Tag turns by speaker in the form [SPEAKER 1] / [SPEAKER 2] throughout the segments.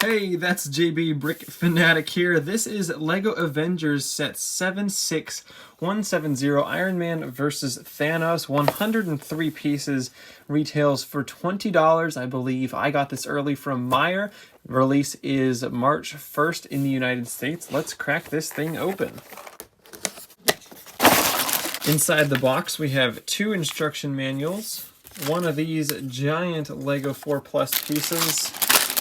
[SPEAKER 1] Hey, that's JB Brick Fanatic here. This is LEGO Avengers set 76170 Iron Man versus Thanos. 103 pieces, retails for $20, I believe. I got this early from Meyer. Release is March 1st in the United States. Let's crack this thing open. Inside the box, we have two instruction manuals, one of these giant LEGO 4 Plus pieces,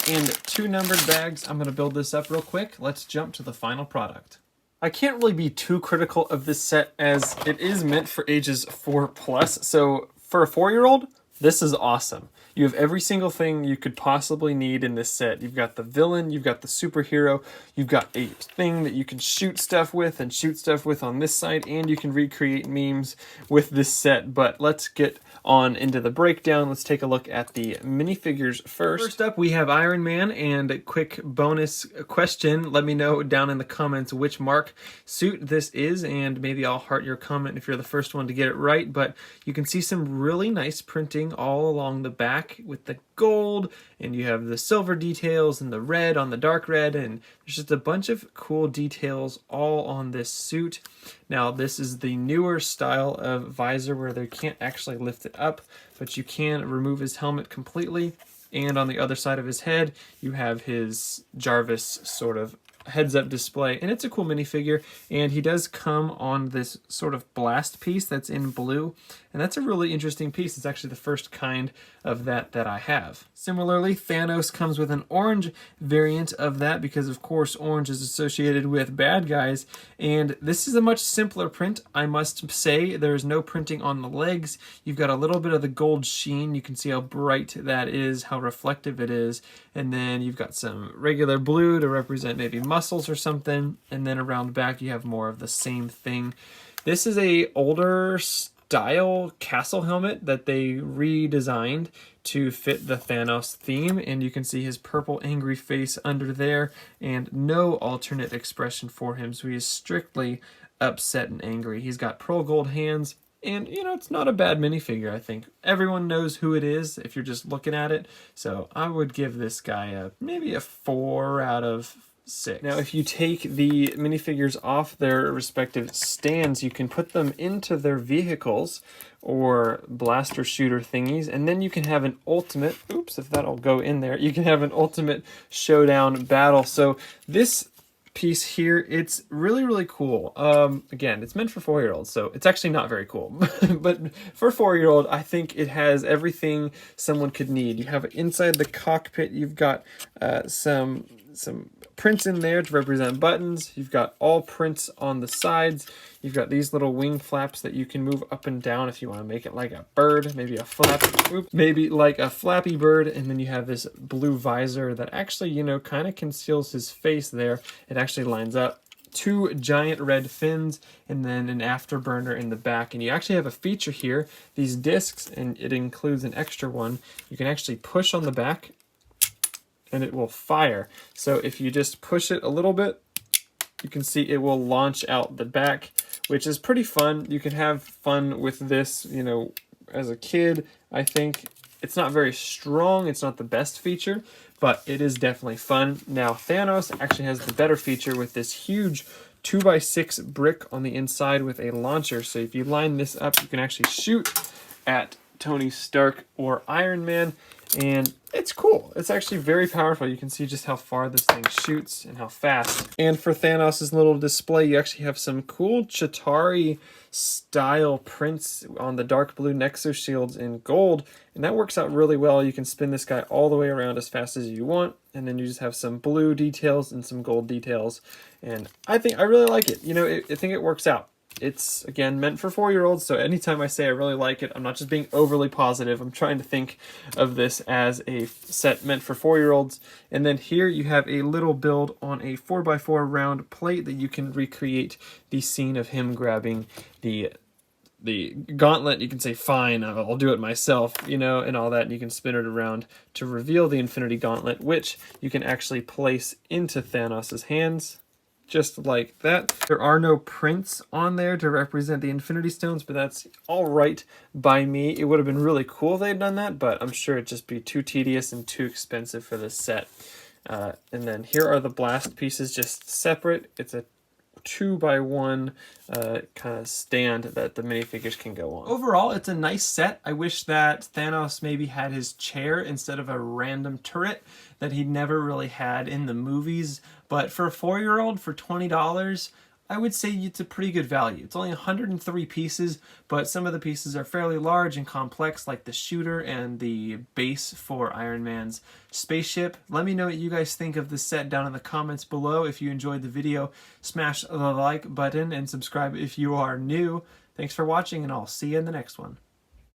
[SPEAKER 1] and two numbered bags. I'm going to build this up real quick. Let's jump to the final product. I can't really be too critical of this set as it is meant for ages 4 plus. So for a 4-year-old, this is awesome. You have every single thing you could possibly need in this set. You've got the villain, you've got the superhero, you've got a thing that you can shoot stuff with and shoot stuff with on this side, and you can recreate memes with this set. But let's get on into the breakdown. Let's take a look at the minifigures first. First up, we have Iron Man, and a quick bonus question. Let me know down in the comments which Mark suit this is, and maybe I'll heart your comment if you're the first one to get it right. But you can see some really nice printing all along the back with the gold, and you have the silver details and the red on the dark red, and there's just a bunch of cool details all on this suit. Now this is the newer style of visor where they can't actually lift it up, but you can remove his helmet completely, and on the other side of his head you have his Jarvis sort of heads-up display, and it's a cool minifigure. And he does come on this sort of blast piece that's in blue, and that's a really interesting piece. It's actually the first kind of that I have. Similarly, Thanos comes with an orange variant of that because of course orange is associated with bad guys, and this is a much simpler print, I must say. There's no printing on the legs. You've got a little bit of the gold sheen. You can see how bright that is, how reflective it is, and then you've got some regular blue to represent maybe muscles or something, and then around back you have more of the same thing. This is a older style castle helmet that they redesigned to fit the Thanos theme, and you can see his purple angry face under there and no alternate expression for him, so he is strictly upset and angry. He's got pearl gold hands, and you know, it's not a bad minifigure. I think everyone knows who it is if you're just looking at it, so I would give this guy maybe a 4 out of 6. Now if you take the minifigures off their respective stands, you can put them into their vehicles or blaster shooter thingies, and then you can have an ultimate, oops, if that'll go in there, you can have an ultimate showdown battle. So this piece here, it's really cool. Again, it's meant for 4-year-olds, so it's actually not very cool. But for a 4-year-old, I think it has everything someone could need. You have inside the cockpit, you've got some prints in there to represent buttons. You've got all prints on the sides. You've got these little wing flaps that you can move up and down if you want to make it like a bird, maybe a flap, oops, maybe like a flappy bird. And then you have this blue visor that actually, you know, kind of conceals his face there. It actually lines up. Two giant red fins, and then an afterburner in the back. And you actually have a feature here, these discs, and it includes an extra one. You can actually push on the back and it will fire. So if you just push it a little bit, you can see it will launch out the back, which is pretty fun. You can have fun with this, you know, as a kid. I think it's not very strong. It's not the best feature, but it is definitely fun. Now Thanos actually has the better feature with this huge 2x6 brick on the inside with a launcher. So if you line this up, you can actually shoot at Tony Stark or Iron Man, and it's cool. It's actually very powerful. You can see just how far this thing shoots and how fast. And for Thanos' little display, you actually have some cool Chitauri style prints on the dark blue Nexo shields in gold, and that works out really well. You can spin this guy all the way around as fast as you want, and then you just have some blue details and some gold details, and I really like it. You know, I think it works out. It's, again, meant for 4-year-olds, so anytime I say I really like it, I'm not just being overly positive. I'm trying to think of this as a set meant for 4-year-olds. And then here you have a little build on a 4x4 round plate that you can recreate the scene of him grabbing the gauntlet. You can say, fine, I'll do it myself, you know, and all that. And you can spin it around to reveal the Infinity Gauntlet, which you can actually place into Thanos' hands. Just like that. There are no prints on there to represent the Infinity Stones, but that's all right by me. It would have been really cool if they'd done that, but I'm sure it'd just be too tedious and too expensive for this set. And then here are the blast pieces just separate. It's a 2x1 kind of stand that the minifigures can go on. Overall, it's a nice set. I wish that Thanos maybe had his chair instead of a random turret that he never really had in the movies. But for a 4-year-old, for $20, I would say it's a pretty good value. It's only 103 pieces, but some of the pieces are fairly large and complex, like the shooter and the base for Iron Man's spaceship. Let me know what you guys think of this set down in the comments below. If you enjoyed the video, smash the like button and subscribe if you are new. Thanks for watching, and I'll see you in the next one.